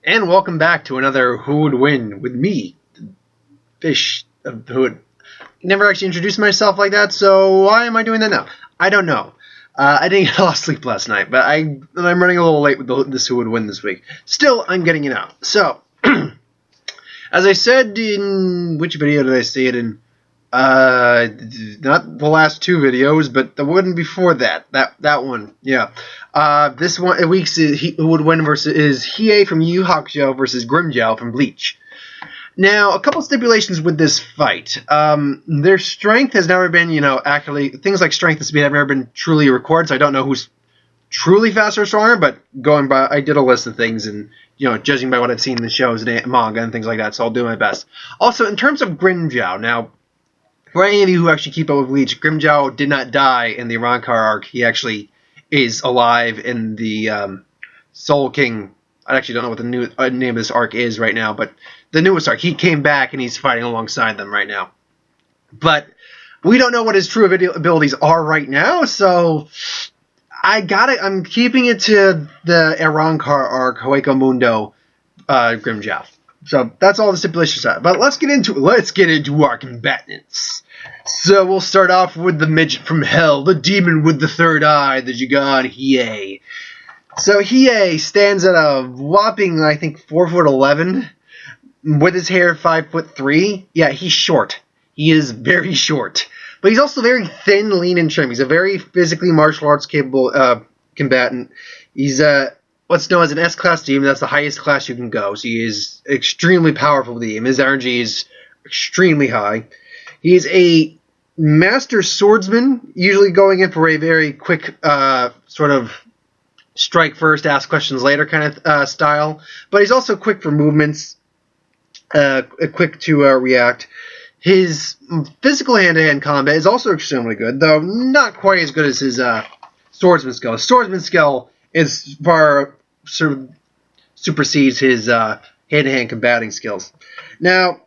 And welcome back to another Who Would Win with me, Fish of Who Would. Never actually introduced myself like that, so why am I doing that now? I don't know. I didn't get a lot of sleep last night, but I'm running a little late with this Who Would Win this week. Still, I'm getting it out. So, as I said in which video did I say it in? Not the last two videos, but the one before that. That one, yeah. This one week's Who Would Win is Hiei from Yu Hakusho versus Grimmjow from Bleach. Now, a couple stipulations with this fight. Their strength has never been, actually, things like strength and speed have never been truly recorded, so I don't know who's truly faster or stronger, but going by, I did a list of things, and, judging by what I've seen in the shows and manga and things like that, so I'll do my best. Also, in terms of Grimmjow, now, for any of you who actually keep up with Bleach, Grimmjow did not die in the Rancor arc. He actually is alive in the Soul King. I actually don't know what the new name of this arc is right now, but the newest arc. He came back and he's fighting alongside them right now. But we don't know what his true abilities are right now, so I'm keeping it to the Rancor arc, Hueco Mundo, Grimmjow. So that's all the stipulations are. But let's get into our combatants. So we'll start off with the midget from hell, the demon with the third eye, the jagan Hiei. So Hiei stands at a whopping, I think, 4'11", with his hair 5'3". Yeah, he's short. He is very short. But he's also very thin, lean, and trim. He's a very physically martial arts capable combatant. He's what's known as an S-class demon. That's the highest class you can go. So he is extremely powerful demon. His energy is extremely high. He is a master swordsman, usually going in for a very quick sort of strike first, ask questions later kind of style. But he's also quick for movements, quick to react. His physical hand-to-hand combat is also extremely good, though not quite as good as his swordsman skill. His swordsman skill is far supersedes his hand-to-hand combating skills. Now,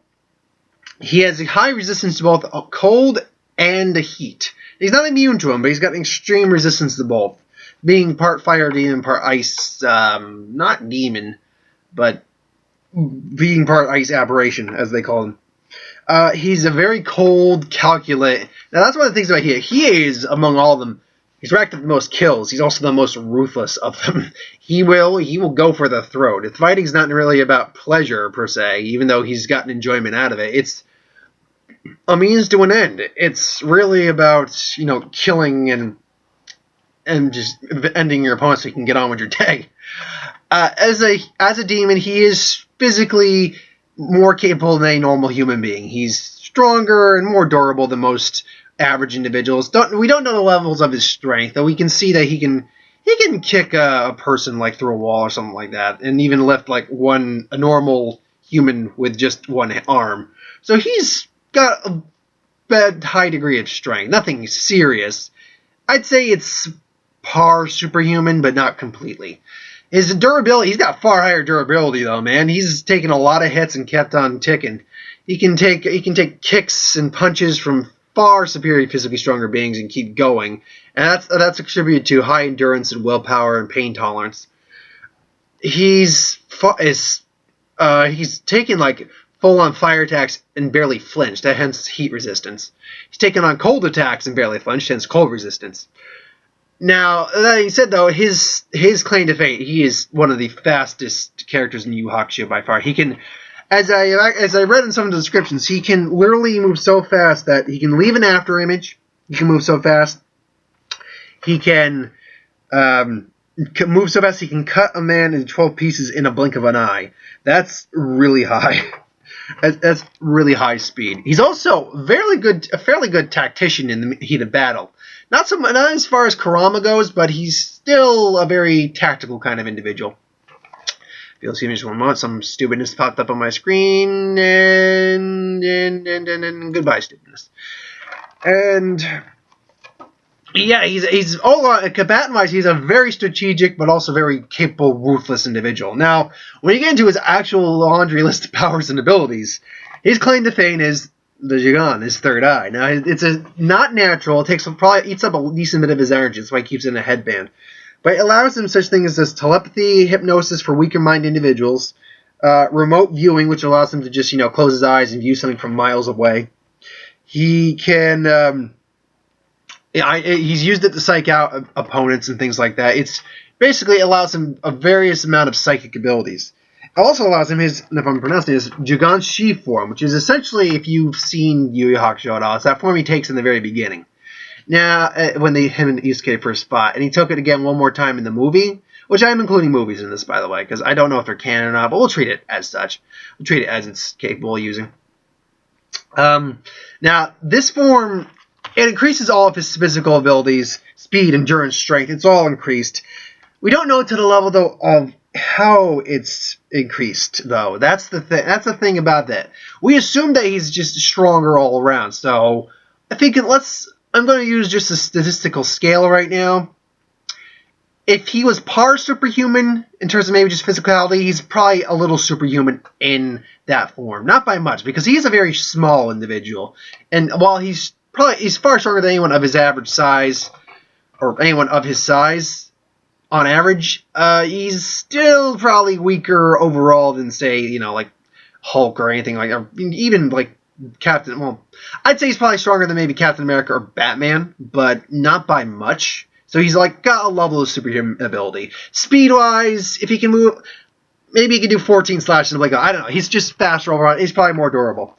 he has a high resistance to both cold and heat. He's not immune to them, but he's got an extreme resistance to both. Being part fire demon, part ice, not demon, but being part ice aberration, as they call him. He's a very cold, calculate. Now, that's one of the things about Hiei. Hiei is, among all of them, he's racked up the most kills. He's also the most ruthless of them. He will go for the throat. The fighting's not really about pleasure, per se, even though he's gotten enjoyment out of it. It's a means to an end. It's really about, killing and just ending your opponent so you can get on with your day. As a demon, he is physically more capable than a normal human being. He's stronger and more durable than most average individuals. We don't know the levels of his strength, though we can see that he can kick a person like through a wall or something like that, and even lift like a normal human with just one arm. So he's got a high degree of strength. Nothing serious. I'd say it's par superhuman, but not completely. His durability, he's got far higher durability though, man. He's taken a lot of hits and kept on ticking. He can take kicks and punches from far superior physically stronger beings and keep going. And that's attributed to high endurance and willpower and pain tolerance. He's taken like full-on fire attacks and barely flinched, hence heat resistance. He's taken on cold attacks and barely flinched, hence cold resistance. Now, that being said, though, his claim to fame, he is one of the fastest characters in Yu Hakusho by far. He can, as I read in some of the descriptions, he can literally move so fast that he can leave an after image. He can move so fast. He can move so fast he can cut a man into 12 pieces in a blink of an eye. That's really high. That's really high speed. He's also a fairly good tactician in the heat of battle. Not as far as Kurama goes, but he's still a very tactical kind of individual. If you'll see me just one moment, some stupidness popped up on my screen, and goodbye, stupidness. And yeah, he's all combatant-wise, he's a very strategic but also very capable, ruthless individual. Now, when you get into his actual laundry list of powers and abilities, his claim to fame is the jagan, his third eye. Now, it's not natural. It probably eats up a decent bit of his energy. That's why he keeps it in a headband. but it allows him such things as telepathy, hypnosis for weaker mind individuals, remote viewing, which allows him to just, close his eyes and view something from miles away. He can, he's used it to psych out opponents and things like that. It's basically allows him a various amount of psychic abilities. It also allows him his, if I'm pronouncing this, Jagan Shi form, which is essentially, if you've seen Yu Yu Hakusho at all, it's that form he takes in the very beginning. Now, when him and Isuke first fought, and he took it again one more time in the movie, which I'm including movies in this, by the way, because I don't know if they're canon or not, but we'll treat it as such. We'll treat it as it's capable of using. Now, this form, it increases all of his physical abilities, speed, endurance, strength. It's all increased. We don't know to the level, though, of how it's increased, though. That's the thing. That's the thing about that. We assume that he's just stronger all around. So I think I'm going to use just a statistical scale right now. If he was par superhuman in terms of maybe just physicality, he's probably a little superhuman in that form. Not by much, because he's a very small individual. And while he's far stronger than anyone of his average size, or anyone of his size, on average, he's still probably weaker overall than, say, like Hulk or anything like that. Even like Captain, well, I'd say he's probably stronger than maybe Captain America or Batman, but not by much. So he's like got a level of superhuman ability. Speed-wise, if he can move, maybe he can do 14 slashes in a blink. I don't know. He's just faster overall. He's probably more durable.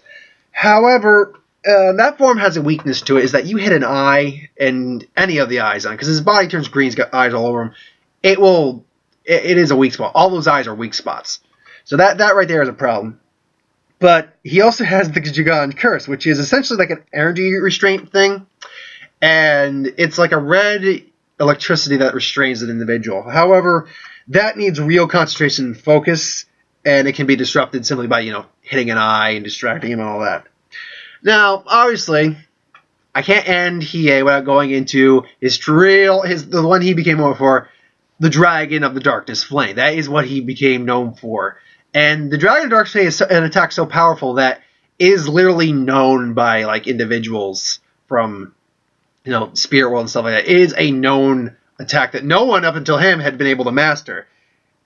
However, that form has a weakness to it, is that you hit an eye and any of the eyes on it, because his body turns green, he's got eyes all over him. It is a weak spot. All those eyes are weak spots. So that right there is a problem. But he also has the Jagan Curse, which is essentially like an energy restraint thing. And it's like a red electricity that restrains an individual. However, that needs real concentration and focus, and it can be disrupted simply by, hitting an eye and distracting him and all that. Now, obviously, I can't end Hiei without going into the one he became known for, the Dragon of the Darkness Flame. That is what he became known for. And the Dragon of the Darkness Flame is an attack so powerful that is literally known by like individuals from Spirit World and stuff like that. It is a known attack that no one up until him had been able to master.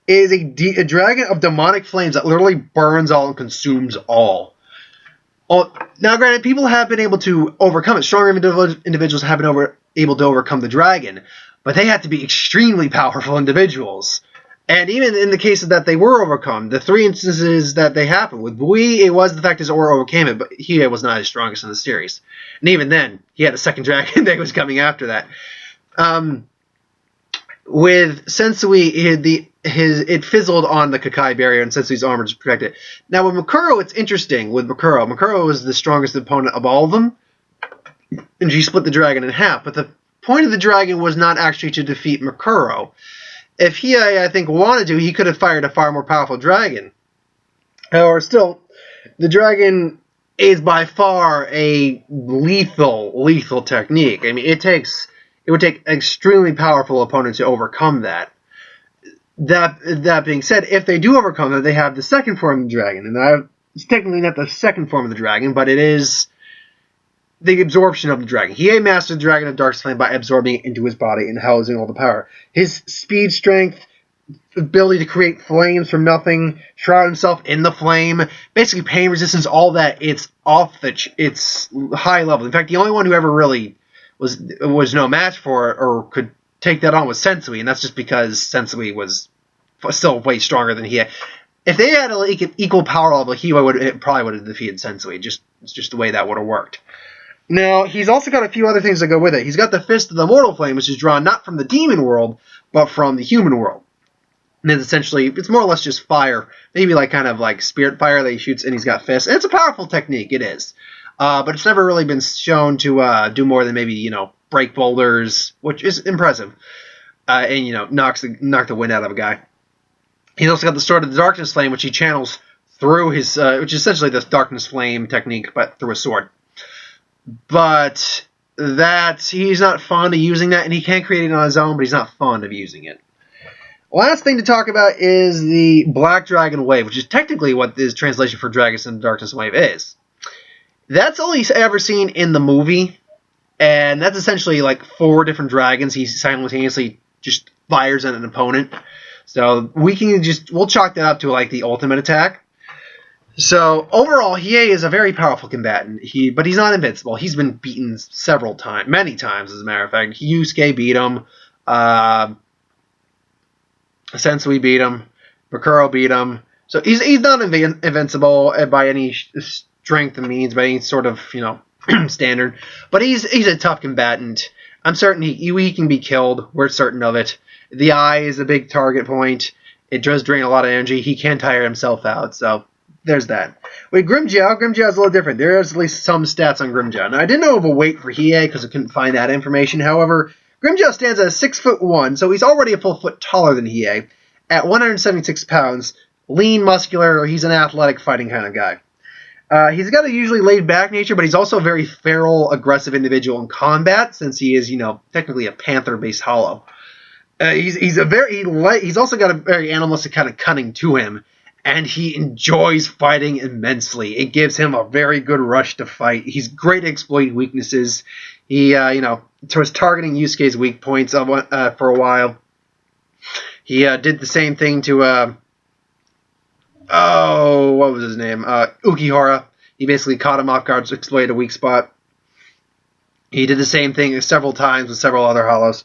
It is a dragon of demonic flames that literally burns all and consumes all. Now, granted, people have been able to overcome it. Stronger individuals have been able to overcome the dragon, but they have to be extremely powerful individuals. And even in the cases that they were overcome, the 3 instances that they happened with Bui, it was the fact that Zoro overcame it, but Hiei was not his strongest in the series. And even then, he had a second dragon that was coming after that. With Sensui, it fizzled on the Kakai barrier, and Sensui's armor just protected it. Now, with Makuro, it's interesting. With Makuro was the strongest opponent of all of them, and she split the dragon in half. But the point of the dragon was not actually to defeat Makuro. If Hiei, I think, wanted to, he could have fired a far more powerful dragon. However, still, the dragon is by far a lethal technique. I mean, it would take an extremely powerful opponent to overcome that. That being said, if they do overcome that, they have the second form of the dragon. And it's technically not the second form of the dragon, but it is the absorption of the dragon. Hiei mastered the Dragon of Darkness Flame by absorbing it into his body and housing all the power. His speed, strength, ability to create flames from nothing, shroud himself in the flame, basically pain resistance, all that, it's it's high level. In fact, the only one who ever really was no match for it or could take that on was Sensui, and that's just because Sensui was still way stronger than Hiei. If they had an equal power level, Hiei probably would have defeated Sensui. It's just the way that would have worked. Now, he's also got a few other things that go with it. He's got the Fist of the Mortal Flame, which is drawn not from the demon world, but from the human world. And it's more or less just fire. Maybe kind of spirit fire that he shoots, and he's got fists. And it's a powerful technique, it is. But it's never really been shown to do more than maybe, break boulders, which is impressive. And, knock the wind out of a guy. He's also got the Sword of the Darkness Flame, which he channels through his, which is essentially the Darkness Flame technique, but through a sword. But he's not fond of using that, and he can create it on his own, but he's not fond of using it. Last thing to talk about is the Black Dragon Wave, which is technically what this translation for Dragons in the Darkness Wave is. That's only ever seen in the movie, and that's essentially 4 different dragons he simultaneously just fires at an opponent. So we'll chalk that up to like the ultimate attack. So overall, Hiei is a very powerful combatant. But he's not invincible. He's been beaten many times, as a matter of fact. Yusuke beat him. Sensui beat him. Bakuro beat him. So he's not invincible by any strength and means, by any sort of standard. But he's a tough combatant. I'm certain he can be killed. We're certain of it. The eye is a big target point. It does drain a lot of energy. He can tire himself out. So there's that. With Grimmjow is a little different. There's at least some stats on Grimmjow. Now, I didn't know of a weight for Hiei because I couldn't find that information. However, Grimmjow stands at 6'1", so he's already a full foot taller than Hiei. At 176 pounds, lean, muscular, he's an athletic fighting kind of guy. He's got a usually laid-back nature, but he's also a very feral, aggressive individual in combat, since he is, technically a panther-based hollow. He's also got a very animalistic kind of cunning to him, and he enjoys fighting immensely. It gives him a very good rush to fight. He's great at exploiting weaknesses. He, was targeting Yusuke's weak points for a while. He did the same thing to, what was his name? Ukihara. He basically caught him off guard to exploit a weak spot. He did the same thing several times with several other hollows.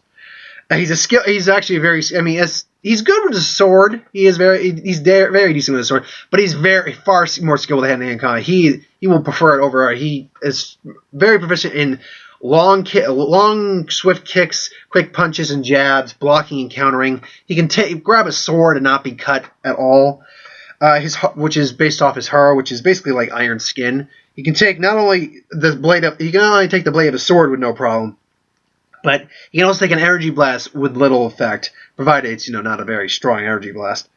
He's actually very. He's good with his sword. He's very decent with his sword, but he's far more skilled with hand-to-hand combat. He will prefer it over. He is very proficient in long, swift kicks, quick punches and jabs, blocking and countering. He can grab a sword and not be cut at all. Which is based off his hara, which is basically like iron skin. He can take not only take the blade of a sword with no problem, but he can also take an energy blast with little effect, provided it's not a very strong energy blast.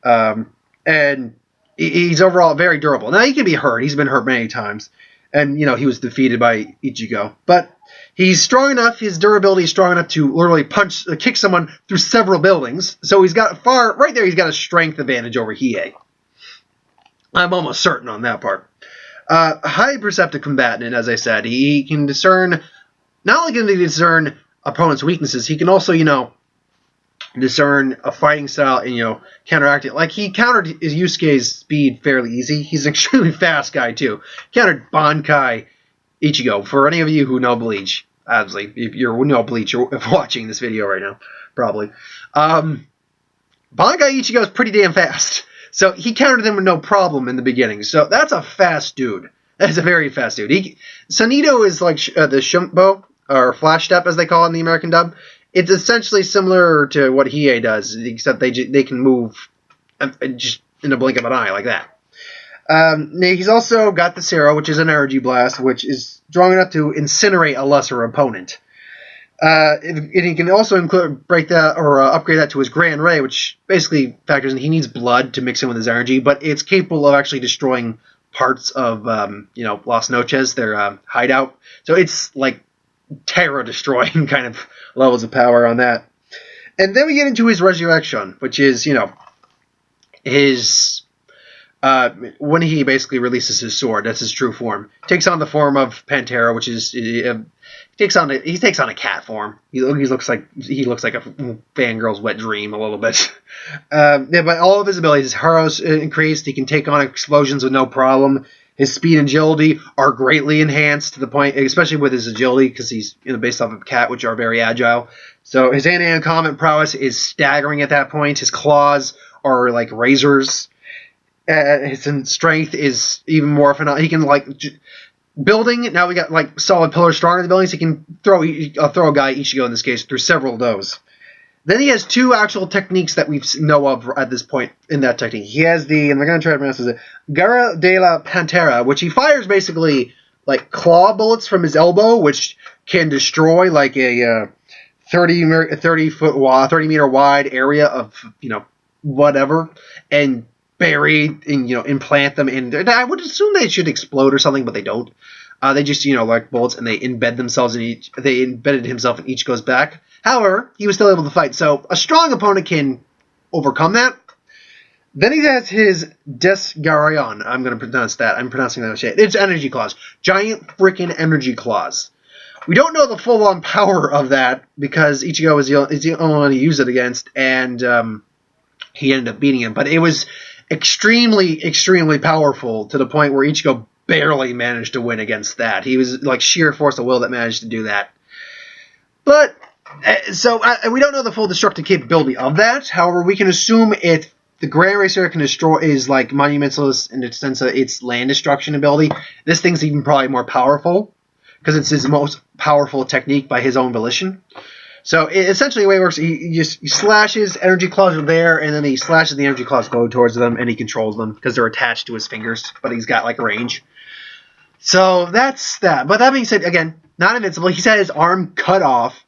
And he's overall very durable. Now he can be hurt. He's been hurt many times, and he was defeated by Ichigo. But he's strong enough. His durability is strong enough to literally kick someone through several buildings. So he's got right there. He's got a strength advantage over Hiei. I'm almost certain on that part. High perceptive combatant, as I said, he can discern. Not only can he discern opponent's weaknesses, he can also, discern a fighting style and, counteract it. Like, he countered Yusuke's speed fairly easy. He's an extremely fast guy, too. Countered Bankai Ichigo. For any of you who know Bleach, obviously, if you know Bleach, you're watching this video right now, probably. Bankai Ichigo is pretty damn fast. So he countered them with no problem in the beginning. So that's a fast dude. That's a very fast dude. Sanito is like the Shumbo, or Flash Step as they call it in the American dub. It's essentially similar to what Hiei does, except they can move just in a blink of an eye like that. He's also got the Zero, which is an energy blast, which is strong enough to incinerate a lesser opponent. And he can also upgrade that to his Grand Ray, which basically factors in he needs blood to mix in with his energy, but it's capable of actually destroying parts of Las Noches, their hideout. So it's like terror destroying kind of levels of power on that. And then we get into his Resurrection, which is his when he basically releases his sword. That's his true form. Takes on the form of Pantera, which is he takes on a cat form. He looks like a fangirl's wet dream a little bit. But all of his abilities, his Haro's increased. He can take on explosions with no problem. His speed and agility are greatly enhanced to the point, especially with his agility, because he's based off of cat, which are very agile. So his hand-to-hand combat prowess is staggering at that point. His claws are like razors. His strength is even more phenomenal. He can building. Now we got like solid pillars stronger than the buildings. He can throw a guy, Ichigo in this case, through several of those. Then he has two actual techniques that we know of at this point in that technique. He has and we're going to try to pronounce it, Garra de la Pantera, which he fires basically like claw bullets from his elbow, which can destroy like a 30 meter wide area of whatever, and bury and implant them in. I would assume they should explode or something, but they don't. They just like bullets, and they embed themselves in each. They embedded himself in each goes back. However, he was still able to fight, so a strong opponent can overcome that. Then he has his Desgarion. I'm going to pronounce that. I'm pronouncing that shit. It's energy claws. Giant freaking energy claws. We don't know the full-on power of that because Ichigo is the only one to use it against, and he ended up beating him. But it was extremely, extremely powerful to the point where Ichigo barely managed to win against that. He was like sheer force of will that managed to do that. But we don't know the full destructive capability of that. However, we can assume the Grand Racer can destroy is like monumentalist in the sense of its land destruction ability. This thing's even probably more powerful because it's his most powerful technique by his own volition. So essentially the way it works, he slashes, energy claws are there, and then he slashes the energy claws go towards them, and he controls them because they're attached to his fingers, but he's got like range. So that's that. But that being said, again, not invincible. He's had his arm cut off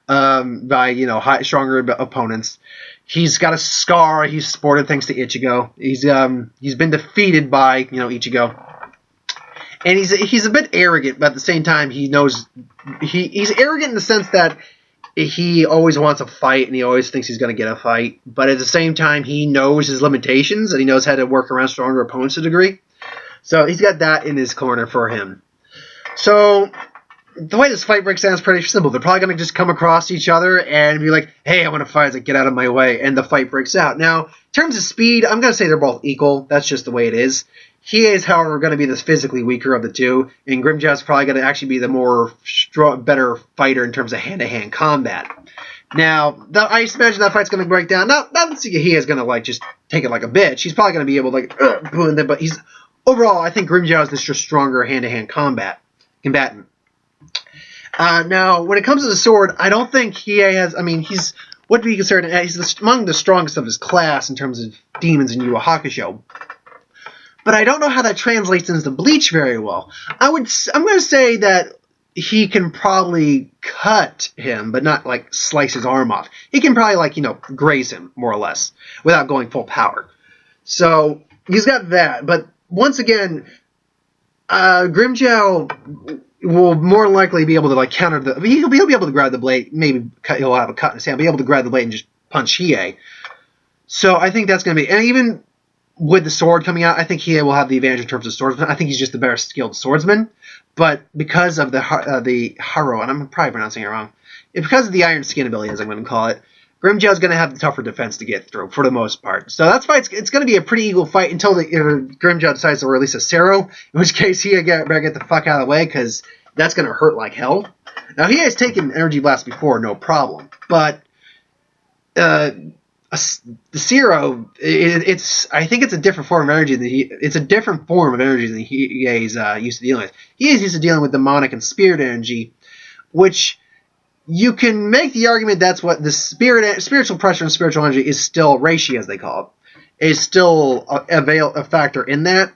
by stronger opponents. He's got a scar he's sported thanks to Ichigo. He's been defeated by Ichigo. And he's a bit arrogant, but at the same time he knows he's arrogant in the sense that he always wants a fight and he always thinks he's going to get a fight. But at the same time he knows his limitations and he knows how to work around stronger opponents to a degree. So he's got that in his corner for him. So the way this fight breaks down is pretty simple. They're probably going to just come across each other and be like, hey, I want to fight. It's like, get out of my way. And the fight breaks out. Now, in terms of speed, I'm going to say they're both equal. That's just the way it is. He is, however, going to be the physically weaker of the two. And Grimmjow's probably going to actually be the better fighter in terms of hand-to-hand combat. Now, I imagine that fight's going to break down. Not that Hiei is going to just take it like a bitch. He's probably going to be able to but he's overall, I think Grimmjow is the stronger hand-to-hand combatant. Now, when it comes to the sword, I don't think Hiei has. I mean, he's what do we consider? He's among the strongest of his class in terms of demons in Yu Yu Hakusho. But I don't know how that translates into Bleach very well. I'm going to say that he can probably cut him, but not slice his arm off. He can probably graze him more or less without going full power. So he's got that. But once again, Grimmjow will more likely be able to counter the. He'll be able to grab the blade. Maybe he'll have a cut in his hand. Be able to grab the blade and just punch Hiei. So I think that's going to be, and even with the sword coming out, I think Hiei will have the advantage in terms of swordsman. I think he's just the better skilled swordsman. But because of the Haro, and I'm probably pronouncing it wrong, because of the iron skin ability, as I'm going to call it, Grimmjow's going to have the tougher defense to get through for the most part. So that's why it's going to be a pretty equal fight until Grimmjow decides to release a Sero, in which case Hiei better get the fuck out of the way because that's going to hurt like hell. Now Hiei's taken energy blast before, no problem, but the Sero, I think it's a different form of energy than it's a different form of energy than Hiei's used to dealing with. Hiei's used to dealing with demonic and spirit energy, which you can make the argument that's what the spiritual pressure and spiritual energy is still, reishi as they call it, is still a factor in that.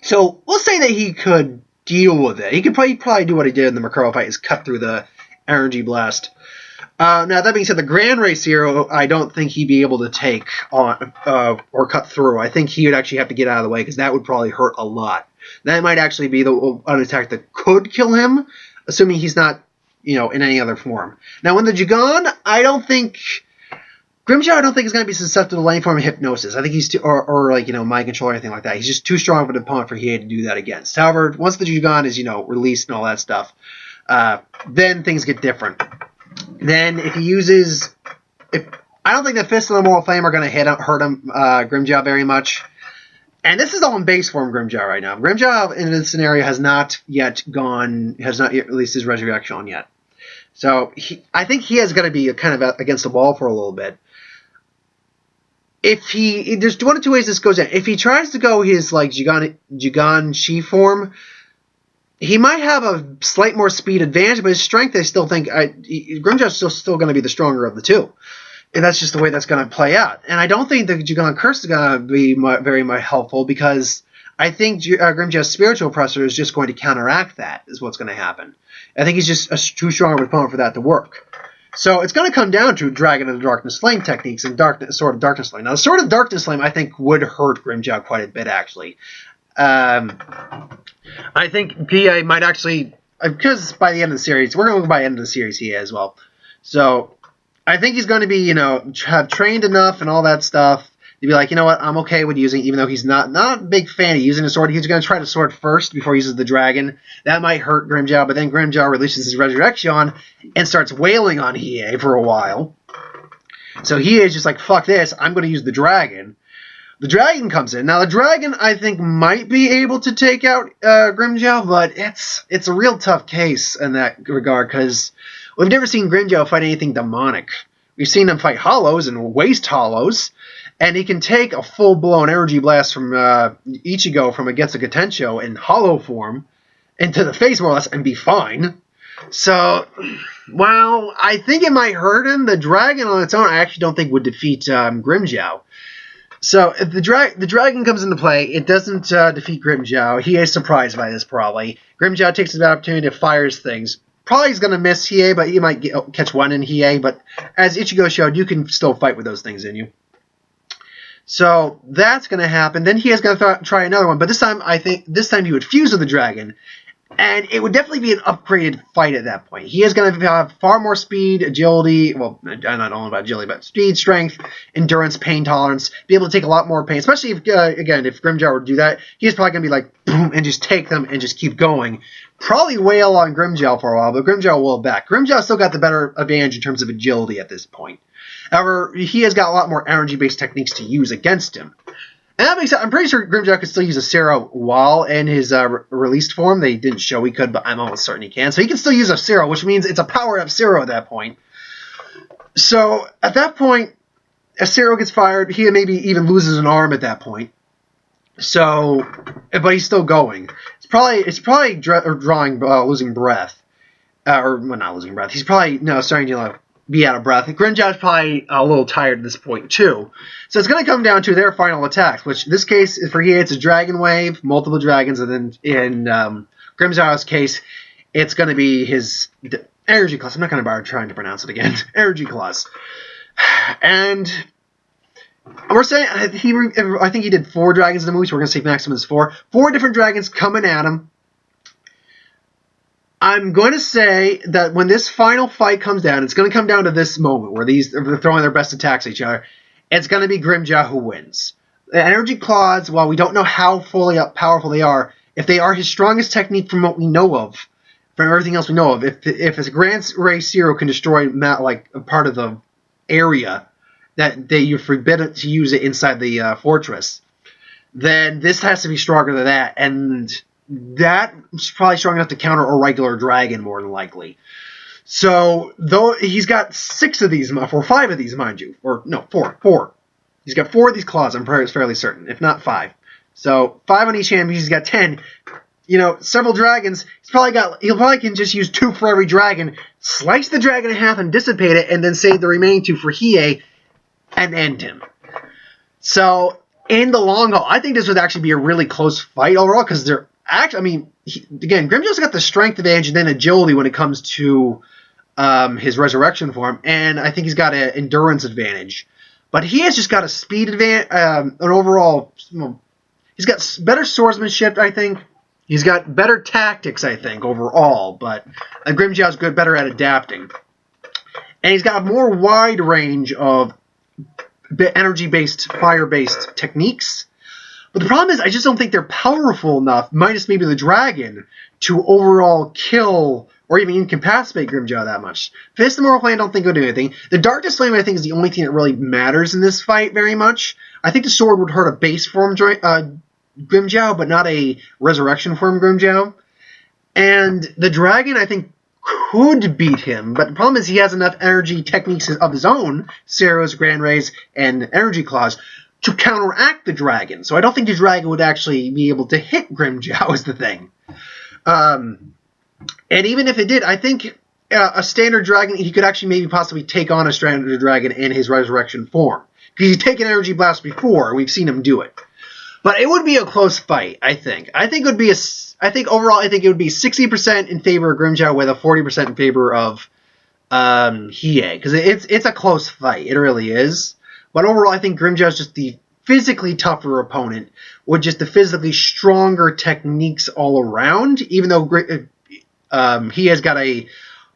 So we'll say that he could deal with it. He could probably do what he did in the Makuro fight, is cut through the energy blast. Now, that being said, the Grand Race Zero, I don't think he'd be able to take on or cut through. I think he would actually have to get out of the way because that would probably hurt a lot. That might actually be an attack that could kill him, assuming he's not, in any other form. Now, in the jagan, I don't think Grimmjow is going to be susceptible to any form of hypnosis. I think he's too, or mind control or anything like that. He's just too strong of an opponent for Hiei to do that against. However, once the jagan is released and all that stuff, then things get different. Then if he uses, I don't think the Fist of the Moral Flame are going to hurt him, Grimmjow very much. And this is all in base form Grimmjow right now. Grimmjow in this scenario has not yet released his resurrection yet. So I think he is going to be kind of against the wall for a little bit. There's one of two ways this goes in. If he tries to go his Jagan Shi form, he might have a slight more speed advantage, but his strength, I still think, Grimmjow's still going to be the stronger of the two. And that's just the way that's going to play out. And I don't think the Jagan Curse is going to be very much helpful because I think Grimmjow's spiritual oppressor is just going to counteract that, is what's going to happen. I think he's just too strong of an opponent for that to work. So it's going to come down to Dragon of the Darkness Flame techniques and Sword of Darkness Flame. Now, the Sword of Darkness Flame, I think, would hurt Grimmjow quite a bit, actually. I think PA might actually, because by the end of the series, we're going to go by the end of the series here as well. So I think he's going to be, have trained enough and all that stuff He'd be like, you know what, I'm okay with using, even though he's not a big fan of using the sword. He's going to try the sword first before he uses the dragon. That might hurt Grimmjow, but then Grimmjow releases his resurrection and starts wailing on Hiei for a while. So Hiei's just like, fuck this, I'm going to use the dragon. The dragon comes in. Now, the dragon, I think, might be able to take out Grimmjow, but it's a real tough case in that regard, because we've never seen Grimmjow fight anything demonic. We've seen him fight hollows and waste hollows, and he can take a full-blown energy blast from Ichigo from against a Gotenshou in hollow form into the face, more or less, and be fine. So, while I think it might hurt him, the dragon on its own I actually don't think would defeat Grimmjow. So, if the dragon comes into play, it doesn't defeat Grimmjow. He is surprised by this, probably. Grimmjow takes the opportunity to fire his things. Probably he's going to miss Hiei, but he might catch one in Hiei. But as Ichigo showed, you can still fight with those things in you. So, that's going to happen. Then Hiei's going to try another one. But this time, I think, he would fuse with the dragon. And it would definitely be an upgraded fight at that point. He is going to have far more speed, agility, well, not only about agility, but speed, strength, endurance, pain tolerance, be able to take a lot more pain, especially if, again, if Grimmjow were to do that, he's probably going to be like, boom, and just take them and just keep going. Probably wail on Grimmjow for a while, but Grimmjow will back. Grimmjow still got the better advantage in terms of agility at this point. However, he has got a lot more energy-based techniques to use against him. And that makes sense. I'm pretty sure Grimmjow could still use a Sero while in his released form. They didn't show he could, but I'm almost certain he can. So he can still use a Sero, which means it's a powered-up Sero at that point. So at that point, a Sero gets fired. He maybe even loses an arm at that point. So, but he's still going. It's probably drawing losing breath, or well, not losing breath. He's probably starting to be out of breath. Grimmjow's probably a little tired at this point, too. So it's going to come down to their final attacks, which in this case, for Hiei, it's a Dragon Wave, multiple dragons, and then in Grimmjow's case, it's going to be his Energy Class. I'm not going to bother trying to pronounce it again. Energy Class. And we're saying, I think he did 4 dragons in the movie, so we're going to say maximum is 4. 4 different dragons coming at him. I'm going to say that when this final fight comes down, it's going to come down to this moment where they're throwing their best attacks at each other. It's going to be Grimmjow who wins. The Energy Claws, while we don't know how fully powerful they are, if they are his strongest technique from what we know of, from everything else we know of, if a Grand Ray Zero can destroy a part of the area that you're forbidden to use it inside the fortress, then this has to be stronger than that, and that's probably strong enough to counter a regular dragon, more than likely. So, though he's got 6 of these, or 5 of these, mind you. Or, no, 4. He's got 4 of these claws, I'm fairly certain, if not 5. So, 5 on each hand, he's got 10. Several dragons. He'll probably can just use 2 for every dragon, slice the dragon in half and dissipate it, and then save the remaining 2 for Hiei, and end him. So, in the long haul, I think this would actually be a really close fight overall, because they're actually, again, Grimmjow's got the strength advantage and then agility when it comes to his resurrection form, and I think he's got an endurance advantage. But he has just got a speed advantage, an overall, he's got better swordsmanship, I think. He's got better tactics, I think, overall, but Grimmjow's better at adapting. And he's got a more wide range of energy-based, fire-based techniques. But the problem is, I just don't think they're powerful enough, minus maybe the dragon, to overall kill or even incapacitate Grimmjow that much. Fist of Moral Plane, I don't think would do anything. The Darkness Flame, I think, is the only thing that really matters in this fight very much. I think the sword would hurt a base form Grimmjow, but not a resurrection form Grimmjow. And the dragon, I think, could beat him, but the problem is he has enough energy techniques of his own, Seros, Grand Rays, and Energy Claws, to counteract the dragon. So I don't think the dragon would actually be able to hit Grimmjow is the thing. And even if it did, I think a standard dragon, he could actually maybe possibly take on a standard dragon in his resurrection form. Because he's taken Energy Blast before, and we've seen him do it. But it would be a close fight, I think. I think overall it would be 60% in favor of Grimmjow with a 40% in favor of Hiei. Because it's a close fight. It really is. But overall, I think Grimmjow's just the physically tougher opponent with just the physically stronger techniques all around, even though he has got a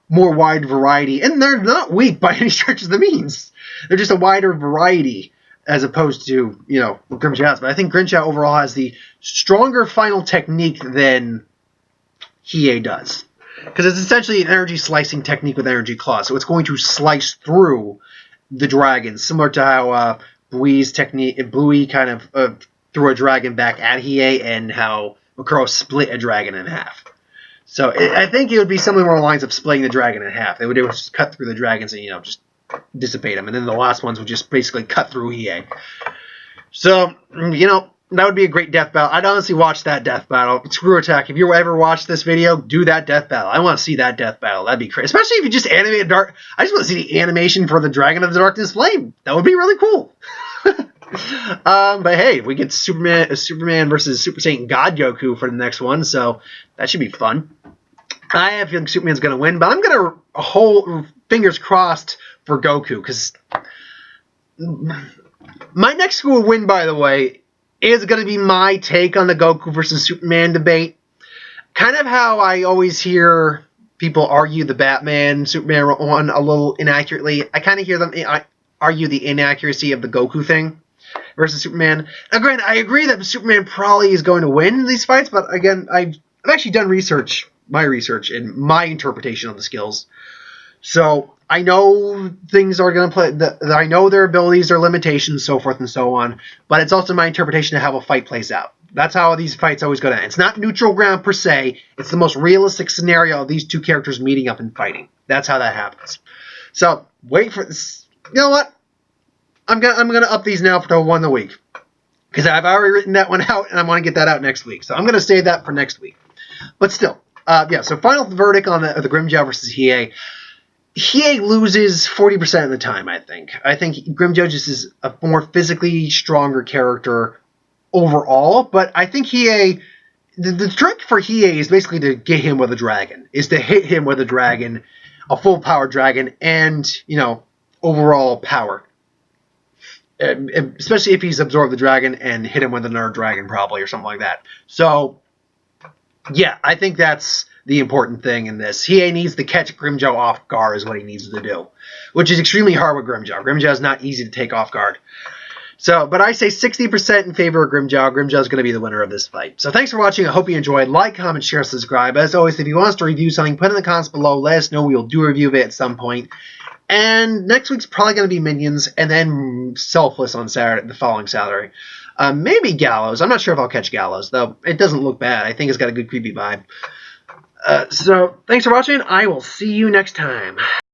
more wide variety. And they're not weak by any stretch of the means. They're just a wider variety as opposed to, what Grimmjow has. But I think Grimmjow overall has the stronger final technique than Hiei does. Because it's essentially an energy slicing technique with energy claws. So it's going to slice through the dragon, similar to how Bluey's technique, Bluey kind of threw a dragon back at Hiei, and how Makuro split a dragon in half. So I think it would be something more along the lines of splitting the dragon in half. They would just cut through the dragons and, just dissipate them. And then the last ones would just basically cut through Hiei. So, that would be a great death battle. I'd honestly watch that death battle. Screw Attack. If you ever watch this video, do that death battle. I want to see that death battle. That'd be crazy. Especially if you just animate dark. I just want to see the animation for the Dragon of the Darkness Flame. That would be really cool. But hey, we get Superman versus Super Saiyan God Goku for the next one, so that should be fun. I have a feeling Superman's going to win, but I'm going to hold fingers crossed for Goku, because my next school win, by the way, is going to be my take on the Goku versus Superman debate. Kind of how I always hear people argue the Batman-Superman one a little inaccurately. I kind of hear them argue the inaccuracy of the Goku thing versus Superman. Now, granted, I agree that Superman probably is going to win these fights, but again, I've actually done my research and my interpretation of the skills. So I know things are going to play. I know their abilities, their limitations, so forth and so on. But it's also my interpretation of how a fight plays out. That's how these fights always go down. It's not neutral ground per se. It's the most realistic scenario of these two characters meeting up and fighting. That's how that happens. So wait for this. You know what? I'm gonna up these now for one a week, because I've already written that one out and I want to get that out next week. So I'm gonna save that for next week. But still, So final verdict on the Grimmjow versus Hiei. Hiei loses 40% of the time, I think. I think Grimmjow just is a more physically stronger character overall, but I think Hiei, the trick for Hiei is basically to get him with a dragon, is to hit him with a dragon, a full power dragon, and, overall power. Especially if he's absorbed the dragon and hit him with another dragon probably, or something like that. So, yeah, I think that's the important thing in this. Hiei needs to catch Grimmjow off guard is what he needs to do, which is extremely hard with Grimmjow. Grimmjow is not easy to take off guard. So, but I say 60% in favor of Grimmjow. Grimmjow is going to be the winner of this fight. So thanks for watching. I hope you enjoyed. Like, comment, share, subscribe. As always, if you want us to review something, put it in the comments below. Let us know. We will do a review of it at some point. And next week's probably going to be Minions, and then Selfless on Saturday, the following Saturday. Maybe Gallows. I'm not sure if I'll catch Gallows, though. It doesn't look bad. I think it's got a good creepy vibe. So, thanks for watching. I will see you next time.